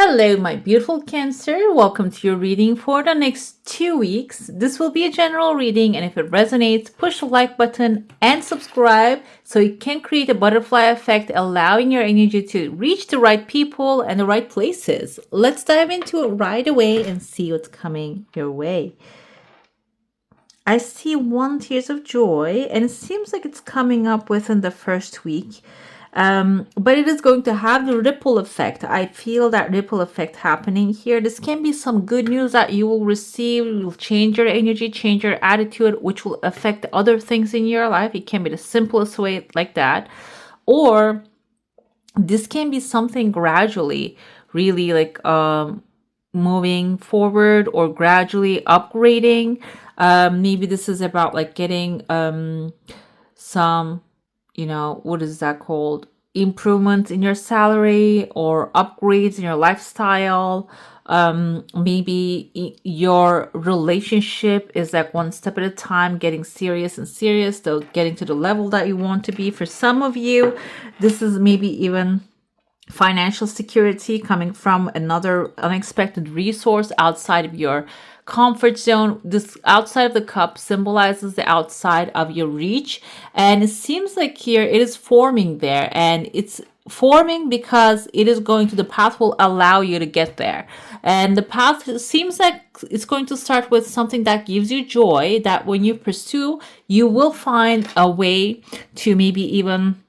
Hello, my beautiful Cancer. Welcome to your reading for the next 2 weeks. This will be a general reading, and if it resonates, push the like button and subscribe so you can create a butterfly effect, allowing your energy to reach the right people and the right places. Let's dive into it right away and see what's coming your way. I see 1 tears of joy, and it seems like it's coming up within the first week. But it is going to have the ripple effect. I feel that ripple effect happening here. This can be some good news that you will receive. It will change your energy, change your attitude, which will affect other things in your life. It can be the simplest way like that. Or this can be something gradually, really like moving forward or gradually upgrading. Maybe this is about like getting some, what is that called? Improvements in your salary or upgrades in your lifestyle. Maybe your relationship is like one step at a time, getting serious and serious, though getting to the level that you want to be. For some of you, this is maybe even financial security coming from another unexpected resource outside of your comfort zone. This outside of the cup symbolizes the outside of your reach, and it seems like here it is forming there, and it's forming because it is going to, the path will allow you to get there. And the path seems like it's going to start with something that gives you joy, that when you pursue, you will find a way to maybe even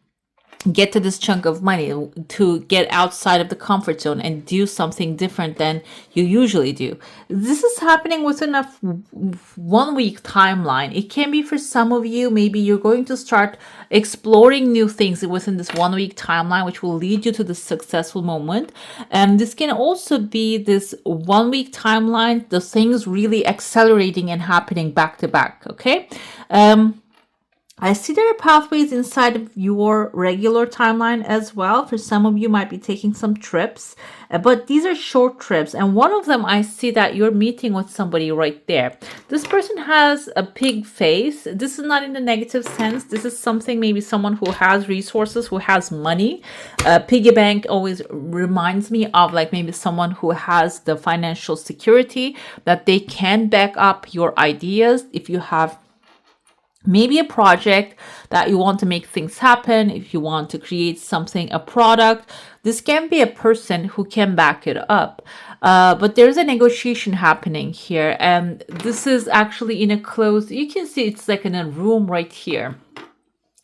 get to this chunk of money, to get outside of the comfort zone and do something different than you usually do. This is happening within a 1 week timeline. It can be for some of you, maybe you're going to start exploring new things within this 1 week timeline, which will lead you to the successful moment. And this can also be this 1 week timeline, the things really accelerating and happening back to back. Okay. I see there are pathways inside of your regular timeline as well. For some of you might be taking some trips, but these are short trips. And one of them, I see that you're meeting with somebody right there. This person has a pig face. This is not in the negative sense. This is something, maybe someone who has resources, who has money. Piggy bank always reminds me of like maybe someone who has the financial security that they can back up your ideas. If you have maybe a project that you want to make things happen, if you want to create something, a product, this can be a person who can back it up. But there's a negotiation happening here. And this is actually in a closed, you can see it's like in a room right here.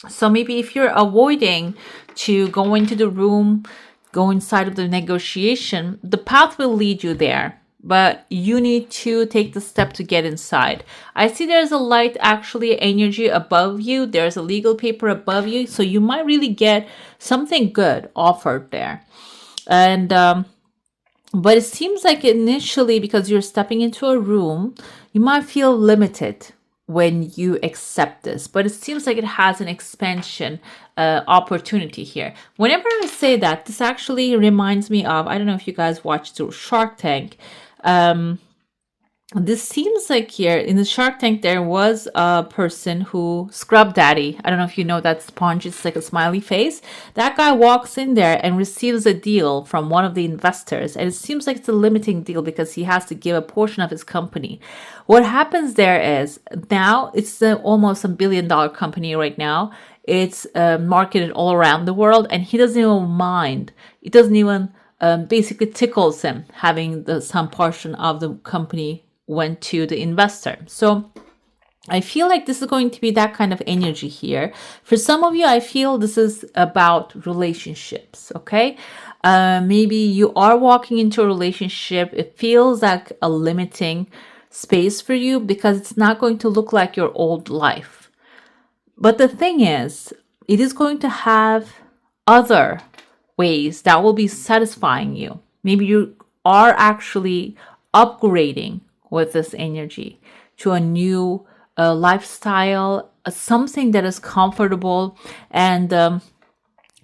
So maybe if you're avoiding to go into the room, go inside of the negotiation, the path will lead you there. But you need to take the step to get inside. I see there's a light, actually, energy above you. There's a legal paper above you. So you might really get something good offered there. And, but it seems like initially, because you're stepping into a room, you might feel limited when you accept this. But it seems like it has an expansion opportunity here. Whenever I say that, this actually reminds me of, I don't know if you guys watched Shark Tank. This seems like here in the Shark Tank, there was a person who, Scrub Daddy, I don't know if you know that sponge, it's like a smiley face. That guy walks in there and receives a deal from one of the investors. And it seems like it's a limiting deal because he has to give a portion of his company. What happens there is now it's almost $1 billion company right now. It's marketed all around the world, and he doesn't even mind. It doesn't even basically tickles him having some portion of the company went to the investor. So I feel like this is going to be that kind of energy here. For some of you, I feel this is about relationships, okay? Maybe you are walking into a relationship. It feels like a limiting space for you because it's not going to look like your old life. But the thing is, it is going to have other ways that will be satisfying you. Maybe you are actually upgrading with this energy to a new lifestyle, something that is comfortable. And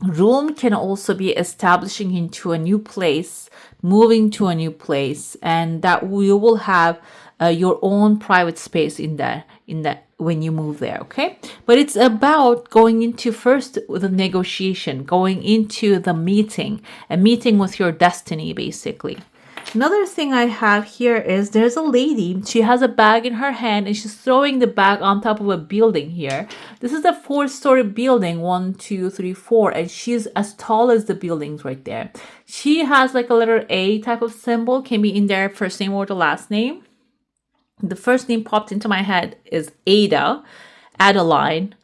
room can also be establishing into a new place, moving to a new place, and that you will have your own private space in that when you move there, okay? But it's about going into first the negotiation, going into the meeting, a meeting with your destiny, basically. Another thing I have here is there's a lady. She has a bag in her hand and she's throwing the bag on top of a building here. This is a 4-story building, 1, 2, 3, 4, and she's as tall as the buildings right there. She has like a letter A type of symbol, can be in there, first name or the last name. The first name popped into my head is Adeline.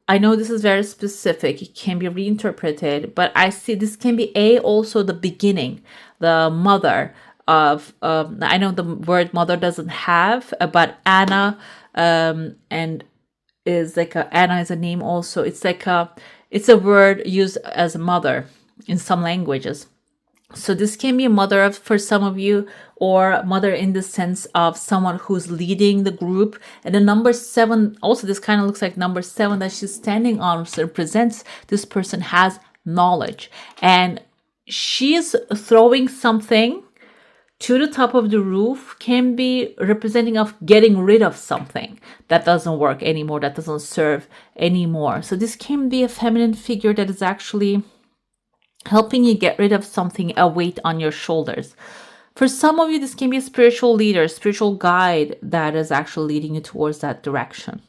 I know this is very specific. It can be reinterpreted, but I see this can be also the beginning, the mother of, I know the word mother doesn't have, but Anna, and is like Anna is a name also. It's like it's a word used as a mother in some languages. So this can be a mother for some of you, or mother in the sense of someone who's leading the group. And the number 7, also this kind of looks like number 7 that she's standing on, represents this person has knowledge. And she's throwing something to the top of the roof, can be representing of getting rid of something that doesn't work anymore, that doesn't serve anymore. So this can be a feminine figure that is actually helping you get rid of something, a weight on your shoulders. For some of you, this can be a spiritual leader, spiritual guide that is actually leading you towards that direction.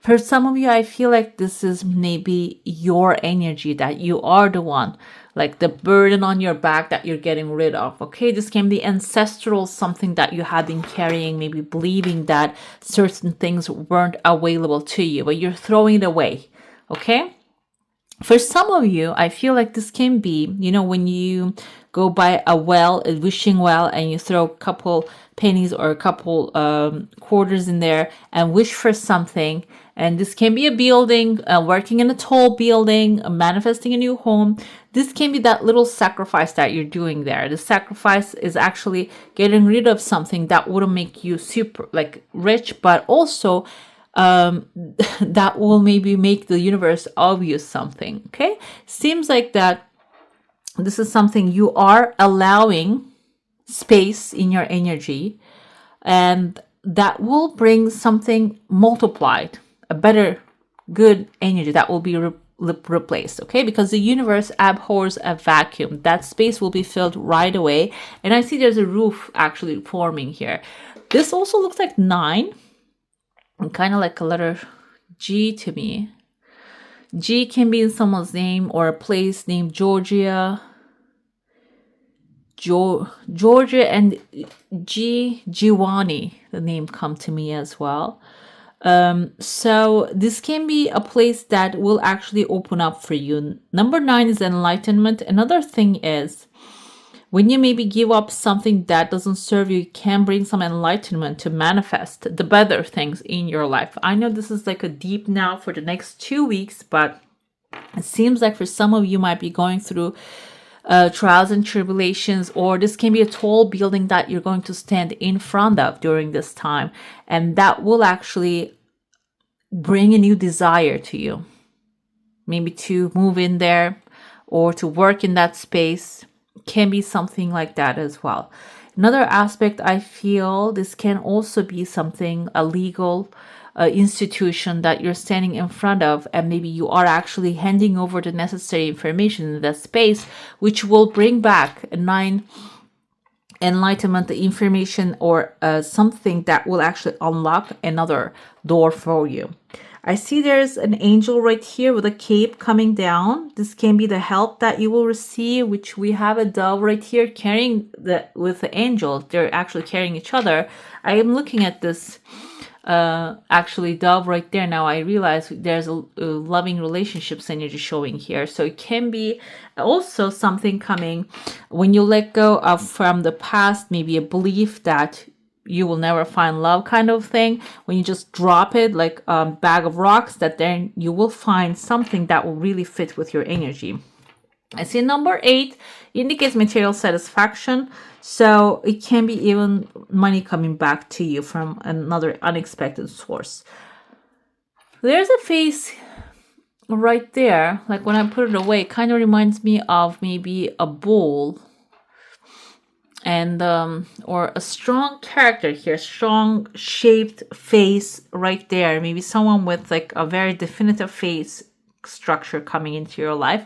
For some of you, I feel like this is maybe your energy, that you are the one, like the burden on your back that you're getting rid of. Okay, this can be ancestral, something that you have been carrying, maybe believing that certain things weren't available to you, but you're throwing it away. Okay. For some of you, I feel like this can be, when you go by a well, a wishing well, and you throw a couple pennies or a couple quarters in there and wish for something. And this can be a building, working in a tall building, manifesting a new home. This can be that little sacrifice that you're doing there. The sacrifice is actually getting rid of something that wouldn't make you super rich, but also that will maybe make the universe owe you something. Okay, seems like that this is something you are allowing space in your energy, and that will bring something multiplied, a better, good energy that will be replaced. Okay, because the universe abhors a vacuum. That space will be filled right away. And I see there's a roof actually forming here. This also looks like 9. And kind of like a letter G to me. G can be in someone's name or a place named Georgia. Georgia and Giovanni, the name come to me as well. So this can be a place that will actually open up for you. Number 9 is enlightenment. Another thing is, when you maybe give up something that doesn't serve you, it can bring some enlightenment to manifest the better things in your life. I know this is like a deep now for the next 2 weeks, but it seems like for some of you might be going through trials and tribulations, or this can be a tall building that you're going to stand in front of during this time. And that will actually bring a new desire to you. Maybe to move in there or to work in that space. Can be something like that as well. Another aspect, I feel this can also be something, a legal institution that you're standing in front of, and maybe you are actually handing over the necessary information in that space, which will bring back a 9 enlightenment, the information, or something that will actually unlock another door for you. I see there's an angel right here with a cape coming down. This can be the help that you will receive, which we have a dove right here carrying with the angel. They're actually carrying each other. I am looking at this actually dove right there. Now I realize there's a loving relationships energy showing here. So it can be also something coming when you let go of from the past, maybe a belief that you will never find love kind of thing. When you just drop it like a bag of rocks, that then you will find something that will really fit with your energy. I see number 8 indicates material satisfaction. So it can be even money coming back to you from another unexpected source. There's a face right there. Like when I put it away, it kind of reminds me of maybe a bowl. and or a strong character here, strong shaped face right there. Maybe someone with like a very definitive face structure coming into your life.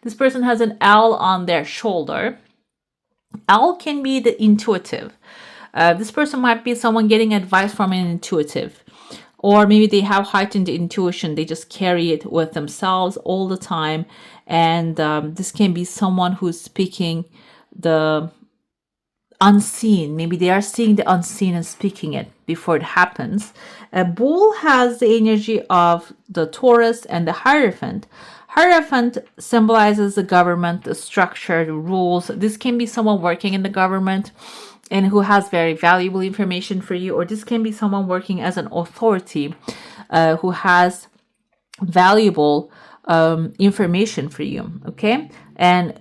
This person has an L on their shoulder. L can be the intuitive. This person might be someone getting advice from an intuitive, or maybe they have heightened intuition. They just carry it with themselves all the time. And this can be someone who's speaking the unseen. Maybe they are seeing the unseen and speaking it before it happens. A bull has the energy of the Taurus and the Hierophant. Hierophant symbolizes the government, the structure, the rules. This can be someone working in the government and who has very valuable information for you, or this can be someone working as an authority who has valuable information for you. Okay, and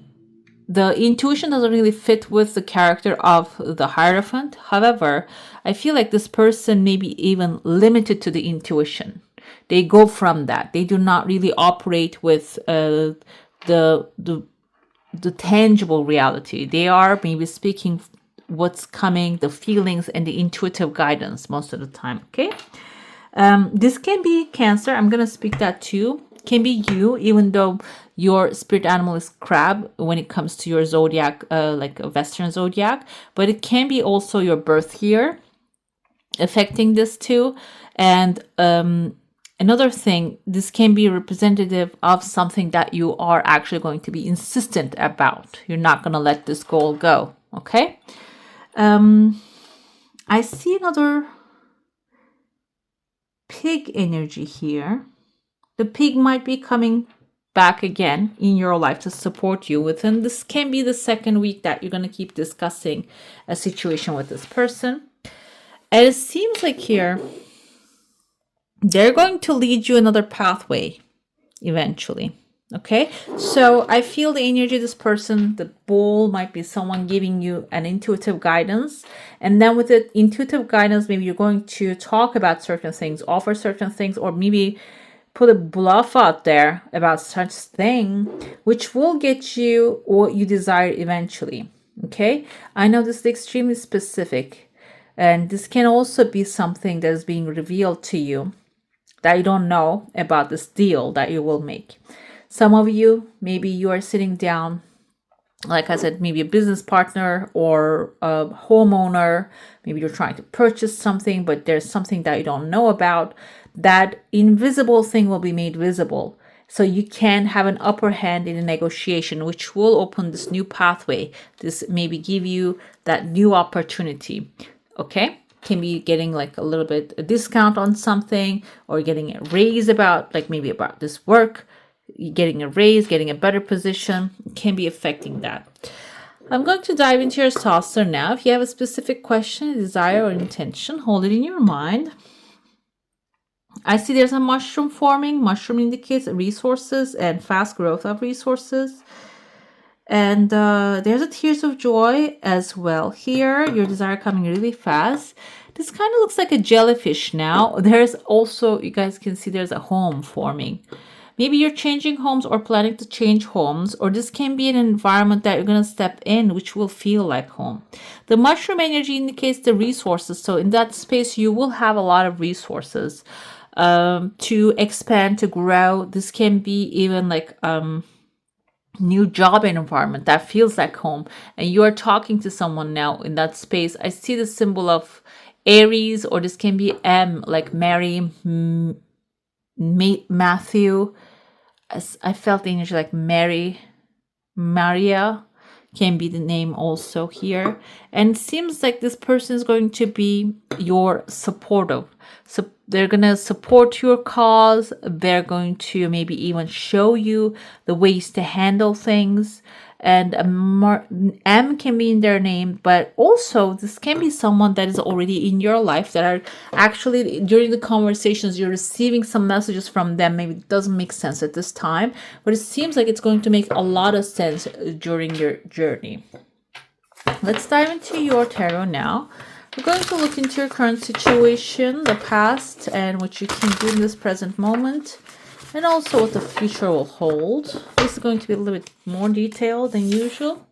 the intuition doesn't really fit with the character of the Hierophant. However, I feel like this person may be even limited to the intuition. They go from that. They do not really operate with the tangible reality. They are maybe speaking what's coming, the feelings, and the intuitive guidance most of the time. Okay, this can be Cancer. I'm gonna speak that too. Can be you, even though your spirit animal is crab when it comes to your zodiac, like a Western zodiac, but it can be also your birth year affecting this too. And another thing, this can be representative of something that you are actually going to be insistent about. You're not going to let this goal go. Okay. I see another pig energy here. The pig might be coming back again in your life to support you within. This can be the second week that you're going to keep discussing a situation with this person. And it seems like here they're going to lead you another pathway eventually. Okay, so I feel the energy of this person. The bull might be someone giving you an intuitive guidance, and then with the intuitive guidance, maybe you're going to talk about certain things, offer certain things, or maybe put a bluff out there about such thing, which will get you what you desire eventually. Okay, I know this is extremely specific, and this can also be something that is being revealed to you that you don't know about this deal that you will make. Some of you, maybe you are sitting down, like I said, maybe a business partner or a homeowner. Maybe you're trying to purchase something, but there's something that you don't know about. That invisible thing will be made visible. So you can have an upper hand in a negotiation, which will open this new pathway. This maybe give you that new opportunity. Okay? Can be getting like a little bit a discount on something, or getting a raise about, like maybe about this work, getting a raise, getting a better position, can be affecting that. I'm going to dive into your saucer now. If you have a specific question, desire, or intention, hold it in your mind. I see there's a mushroom forming. Mushroom indicates resources and fast growth of resources. And there's a tears of joy as well here. Your desire coming really fast. This kind of looks like a jellyfish now. There's also, you guys can see there's a home forming. Maybe you're changing homes or planning to change homes, or this can be an environment that you're going to step in, which will feel like home. The mushroom energy indicates the resources. So in that space, you will have a lot of resources to expand, to grow. This can be even like new job environment that feels like home. And you are talking to someone now in that space. I see the symbol of Aries, or this can be M, like Mary, Matthew. I felt the energy like Mary, Maria can be the name also here. And it seems like this person is going to be your supportive. So they're going to support your cause. They're going to maybe even show you the ways to handle things. And M can be in their name, but also this can be someone that is already in your life, that are actually during the conversations you're receiving some messages from them. Maybe it doesn't make sense at this time, but it seems like it's going to make a lot of sense during your journey. Let's dive into your tarot now. We're going to look into your current situation, the past, and what you can do in this present moment, and also what the future will hold. This is going to be a little bit more detailed than usual.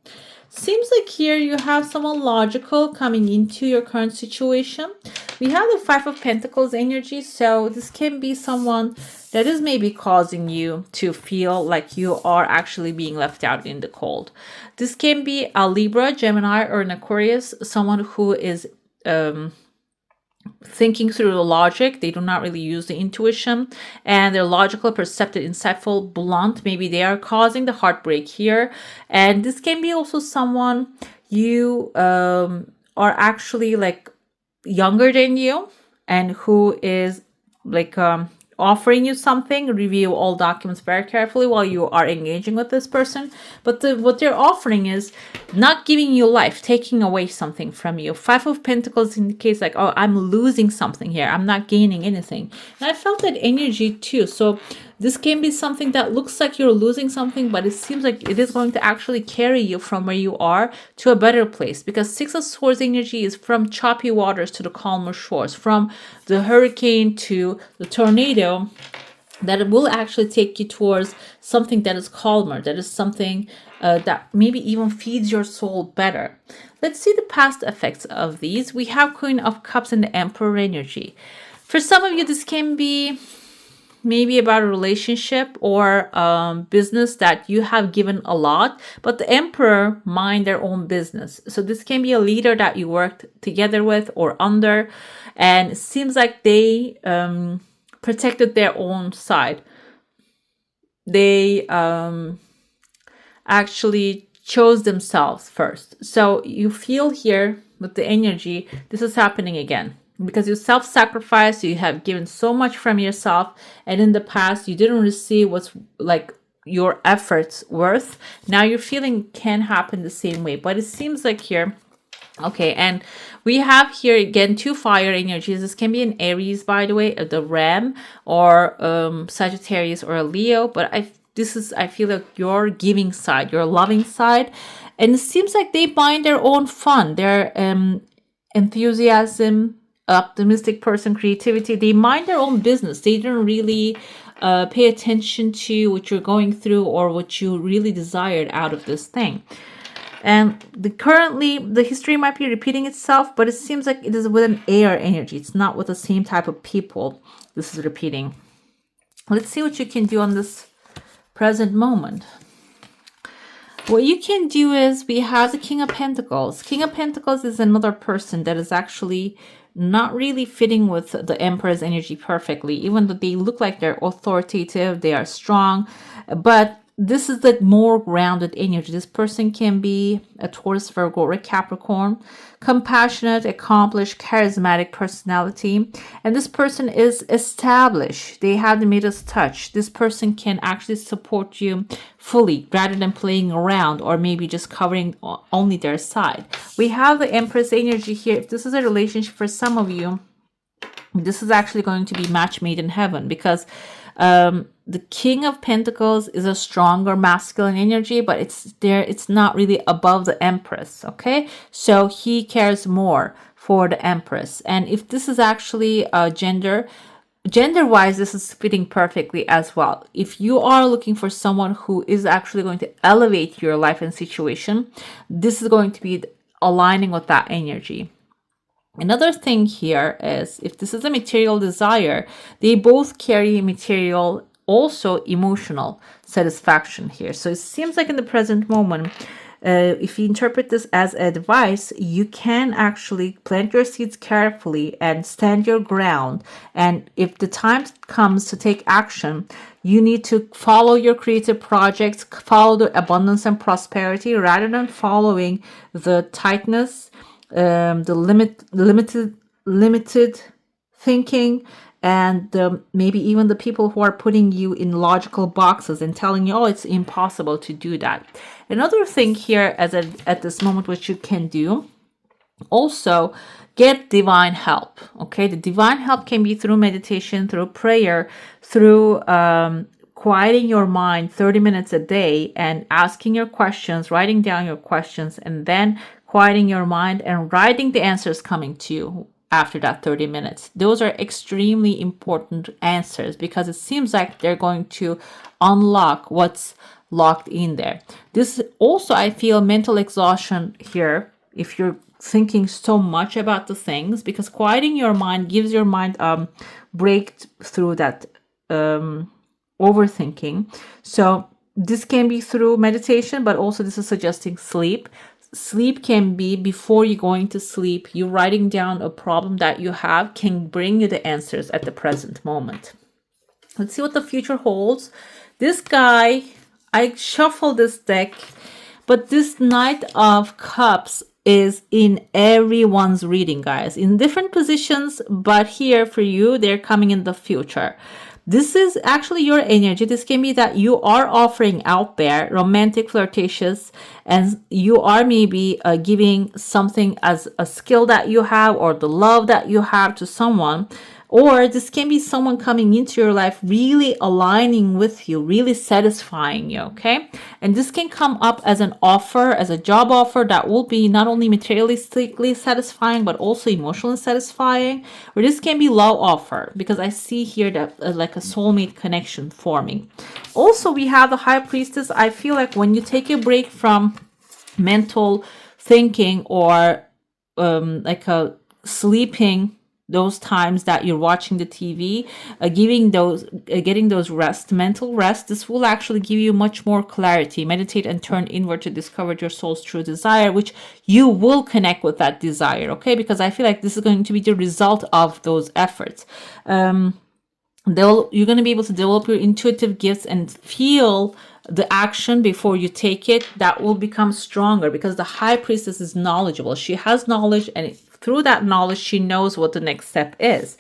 Seems like here you have someone logical coming into your current situation. We have the Five of Pentacles energy, so this can be someone that is maybe causing you to feel like you are actually being left out in the cold. This can be a Libra, Gemini, or an Aquarius, someone who is thinking through the logic. They do not really use the intuition, and they're logical, perceptive, insightful, blunt. Maybe they are causing the heartbreak here. And this can be also someone you are actually like younger than you, and who is like offering you something. Review all documents very carefully while you are engaging with this person. But what they're offering is not giving you life, taking away something from you. Five of Pentacles indicates like, oh, I'm losing something here, I'm not gaining anything. And I felt that energy too. So this can be something that looks like you're losing something, but it seems like it is going to actually carry you from where you are to a better place, because Six of Swords energy is from choppy waters to the calmer shores, from the hurricane to the tornado, that will actually take you towards something that is calmer, that is something that maybe even feeds your soul better. Let's see the past effects of these. We have Queen of Cups and the Emperor energy. For some of you, this can be maybe about a relationship or business that you have given a lot, but the Emperor mind their own business. So this can be a leader that you worked together with or under, and it seems like they protected their own side. They actually chose themselves first. So you feel here with the energy, this is happening again. Because you self-sacrifice, you have given so much from yourself, and in the past you didn't receive what's like your efforts worth. Now you're feeling can happen the same way, but it seems like here, okay, and we have here again two fire energies. This can be an Aries, by the way, the Ram, or Sagittarius or a Leo, but I feel like your giving side, your loving side, and it seems like they bind their own fun, their enthusiasm, optimistic person, creativity. They mind their own business. They don't really pay attention to what you're going through or what you really desired out of this thing. And currently the history might be repeating itself, but it seems like it is with an air energy. It's not with the same type of people this is repeating. Let's see what you can do on this present moment. What you can do is, we have the King of Pentacles. King of Pentacles is another person that is actually not really fitting with the Emperor's energy perfectly, even though they look like they're authoritative, they are strong, but this is the more grounded energy. This person can be a Taurus, Virgo, or a Capricorn. Compassionate, accomplished, charismatic personality. And this person is established. They have the Midas touch. This person can actually support you fully rather than playing around or maybe just covering only their side. We have the Empress energy here. If this is a relationship for some of you, this is actually going to be match made in heaven, because the King of Pentacles is a stronger masculine energy, but it's not really above the Empress. Okay, so he cares more for the Empress. And if this is actually gender wise, this is fitting perfectly as well. If you are looking for someone who is actually going to elevate your life and situation, this is going to be aligning with that energy. Another thing here is, if this is a material desire, they both carry material, also emotional satisfaction here. So it seems like in the present moment, if you interpret this as advice, you can actually plant your seeds carefully and stand your ground. And if the time comes to take action, you need to follow your creative projects, follow the abundance and prosperity, rather than following the tightness, the limited thinking, and maybe even the people who are putting you in logical boxes and telling you, oh, it's impossible to do that. Another thing here at this moment, which you can do, also get divine help. Okay, the divine help can be through meditation, through prayer, through quieting your mind 30 minutes a day and asking your questions, writing down your questions, and then quieting your mind and writing the answers coming to you after that 30 minutes. Those are extremely important answers, because it seems like they're going to unlock what's locked in there. This also, I feel mental exhaustion here if you're thinking so much about the things, because quieting your mind gives your mind break through that overthinking. So this can be through meditation, but also this is suggesting sleep. Sleep can be before you're going to sleep, you writing down a problem that you have can bring you the answers at the present moment. Let's see what the future holds. This guy, I shuffled this deck, but this Knight of Cups is in everyone's reading, guys, in different positions, but here for you, they're coming in the future. This is actually your energy. This can be that you are offering out there romantic, flirtatious, and you are maybe giving something as a skill that you have or the love that you have to someone. Or this can be someone coming into your life really aligning with you, really satisfying you, okay? And this can come up as an offer, as a job offer that will be not only materialistically satisfying, but also emotionally satisfying. Or this can be love offer, because I see here that like a soulmate connection forming. Also, we have the High Priestess. I feel like when you take a break from mental thinking or like a sleeping, those times that you're watching the TV, getting those rest, mental rest, this will actually give you much more clarity. Meditate and turn inward to discover your soul's true desire, which you will connect with that desire, okay? Because I feel like this is going to be the result of those efforts. You're going to be able to develop your intuitive gifts and feel the action before you take it. That will become stronger because the High Priestess is knowledgeable. She has knowledge, and through that knowledge, she knows what the next step is.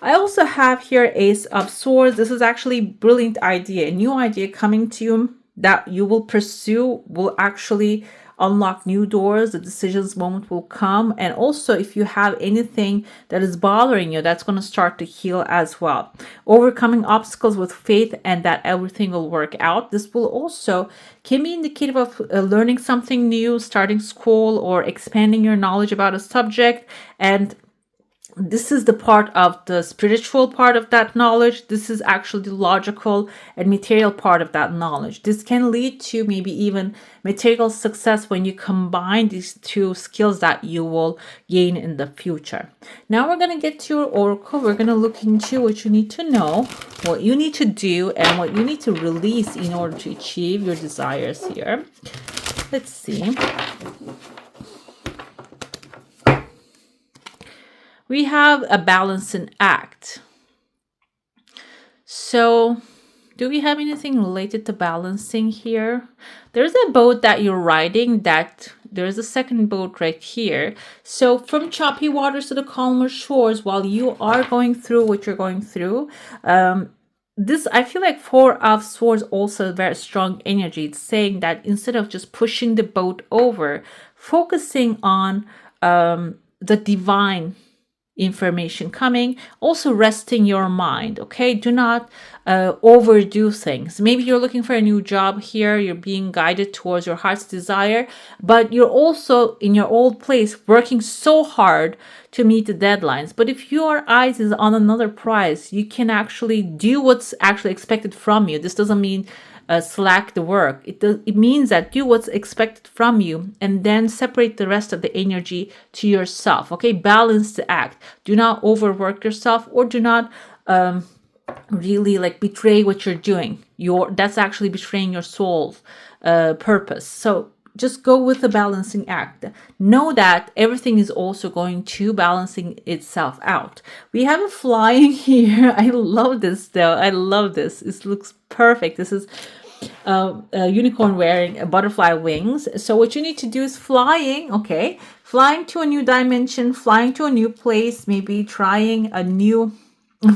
I also have here Ace of Swords. This is actually a brilliant idea. A new idea coming to you that you will pursue will actually unlock new doors. The decisions moment will come. And also, if you have anything that is bothering you, that's going to start to heal as well. Overcoming obstacles with faith and that everything will work out. This will also can be indicative of learning something new, starting school, or expanding your knowledge about a subject. And this is the part of the spiritual part of that knowledge. This is actually the logical and material part of that knowledge. This can lead to maybe even material success when you combine these two skills that you will gain in the future. Now we're going to get to your oracle. We're going to look into what you need to know, what you need to do, and what you need to release in order to achieve your desires here. Let's see. We have a balancing act. So, do we have anything related to balancing here? There's a boat that you're riding, that there's a second boat right here. So from choppy waters to the calmer shores, while you are going through what you're going through, this, I feel like Four of Swords also very strong energy. It's saying that instead of just pushing the boat over, focusing on the divine information coming, also resting your mind, okay? Do not overdo things. Maybe you're looking for a new job here, you're being guided towards your heart's desire, but you're also in your old place working so hard to meet the deadlines. But if your eyes is on another prize, you can actually do what's actually expected from you. This doesn't mean slack the work. It means that do what's expected from you and then separate the rest of the energy to yourself. Okay, balance the act. Do not overwork yourself, or do not really like betray what you're doing. That's actually betraying your soul's purpose. So just go with the balancing act. Know that everything is also going to balancing itself out. We have a flying here. I love this though. I love this. This looks perfect. This is a unicorn wearing butterfly wings. So what you need to do is flying, okay? Flying to a new dimension, flying to a new place, maybe trying a new,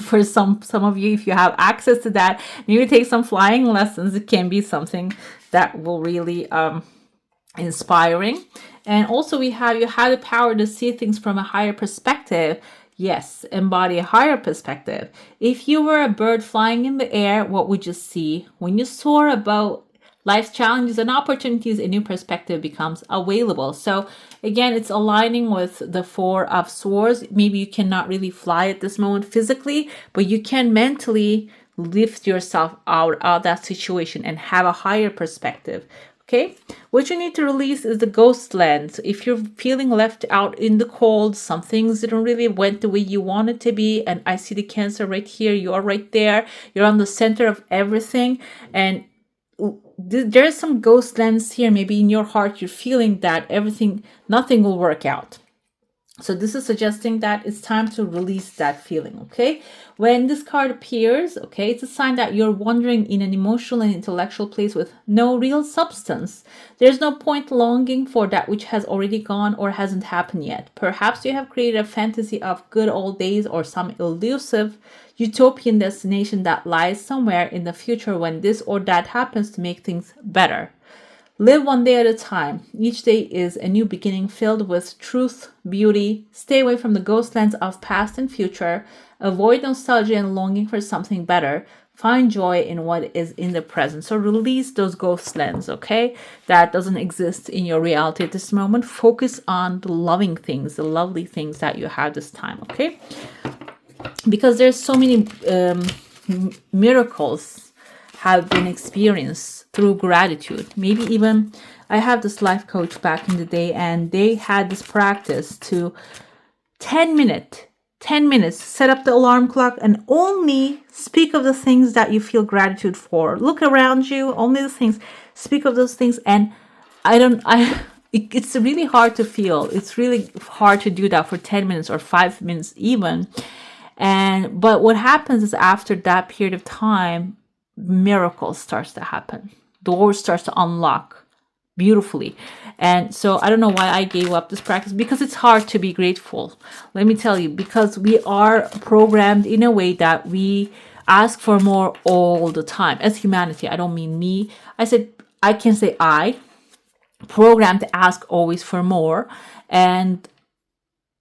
for some of you, if you have access to that, maybe take some flying lessons. It can be something that will really inspiring. And also we have, you have the power to see things from a higher perspective. Yes, embody a higher perspective. If you were a bird flying in the air, what would you see? When you soar above life's challenges and opportunities, a new perspective becomes available. So again, it's aligning with the Four of Swords. Maybe you cannot really fly at this moment physically, but you can mentally lift yourself out of that situation and have a higher perspective. Okay, what you need to release is the ghost lens. If you're feeling left out in the cold, some things didn't really went the way you want it to be, and I see the Cancer right here, you are right there, you're on the center of everything, and there's some ghost lens here. Maybe in your heart you're feeling that nothing will work out. So this is suggesting that it's time to release that feeling, okay? When this card appears, okay, it's a sign that you're wandering in an emotional and intellectual place with no real substance. There's no point longing for that which has already gone or hasn't happened yet. Perhaps you have created a fantasy of good old days or some elusive utopian destination that lies somewhere in the future when this or that happens to make things better. Live one day at a time. Each day is a new beginning filled with truth, beauty. Stay away from the ghost lands of past and future. Avoid nostalgia and longing for something better. Find joy in what is in the present. So release those ghost lands, okay? That doesn't exist in your reality at this moment. Focus on the loving things, the lovely things that you have this time, okay? Because there's so many miracles have been experienced through gratitude. Maybe even I have this life coach back in the day, and they had this practice to 10 minutes, set up the alarm clock and only speak of the things that you feel gratitude for. Look around you, only the things, speak of those things. And it's really hard to feel. It's really hard to do that for 10 minutes or 5 minutes even. But what happens is after that period of time, miracles starts to happen. Doors starts to unlock beautifully. And so I don't know why I gave up this practice, because it's hard to be grateful. Let me tell you, because we are programmed in a way that we ask for more all the time. As humanity, I don't mean me. I can say I programmed to ask always for more, and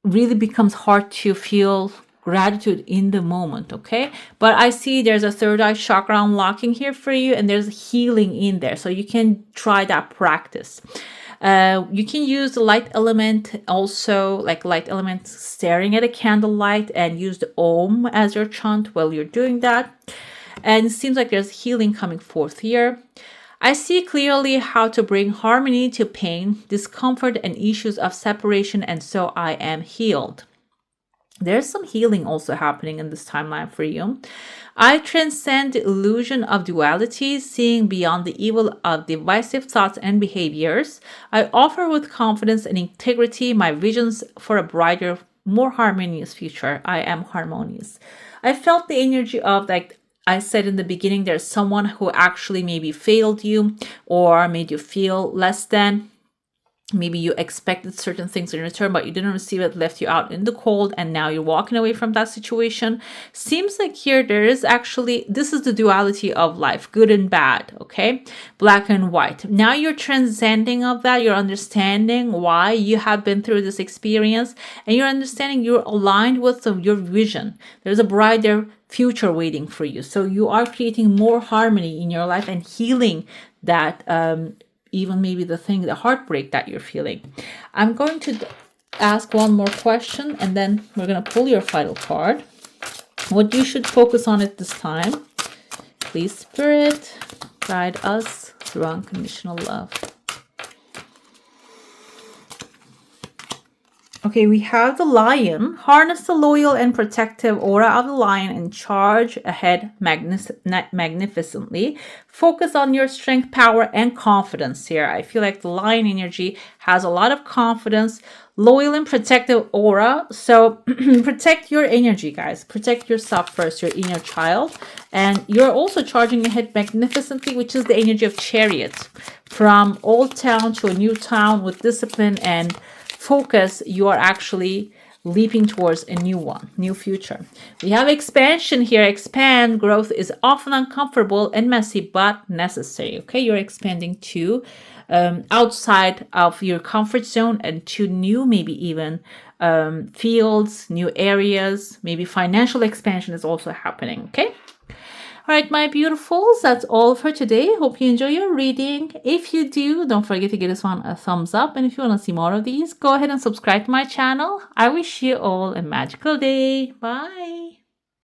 really becomes hard to feel gratitude in the moment, okay? But I see there's a third eye chakra unlocking here for you, and there's healing in there. So you can try that practice. You can use the light element also, like light element staring at a candlelight, and use the Om as your chant while you're doing that. And it seems like there's healing coming forth here. I see clearly how to bring harmony to pain, discomfort, and issues of separation, and so I am healed. There's some healing also happening in this timeline for you. I transcend the illusion of duality, seeing beyond the evil of divisive thoughts and behaviors. I offer with confidence and integrity my visions for a brighter, more harmonious future. I am harmonious. I felt the energy of, like I said in the beginning, there's someone who actually maybe failed you or made you feel less than. Maybe you expected certain things in return, but you didn't receive it, left you out in the cold, and now you're walking away from that situation. Seems like here there is actually, this is the duality of life, good and bad, okay? Black and white. Now you're transcending of that. You're understanding why you have been through this experience, and you're understanding you're aligned with your vision. There's a brighter future waiting for you. So you are creating more harmony in your life and healing that even maybe the heartbreak that you're feeling. I'm going to ask one more question, and then we're going to pull your final card. What you should focus on at this time. Please, Spirit, guide us through unconditional love. Okay, we have the Lion. Harness the loyal and protective aura of the Lion and charge ahead magnificently. Focus on your strength, power, and confidence here. I feel like the Lion energy has a lot of confidence, loyal and protective aura. So protect your energy, guys. Protect yourself first, your inner child. And you're also charging ahead magnificently, which is the energy of Chariot. From old town to a new town with discipline and focus, you are actually leaping towards a new future. We have expansion here. Expand. Growth is often uncomfortable and messy, but necessary. Okay, you're expanding to outside of your comfort zone and to new, maybe even fields, new areas. Maybe financial expansion is also happening. Okay. All right, my beautifuls, that's all for today. Hope you enjoy your reading. If you do, don't forget to give this one a thumbs up. And if you want to see more of these, go ahead and subscribe to my channel. I wish you all a magical day. Bye.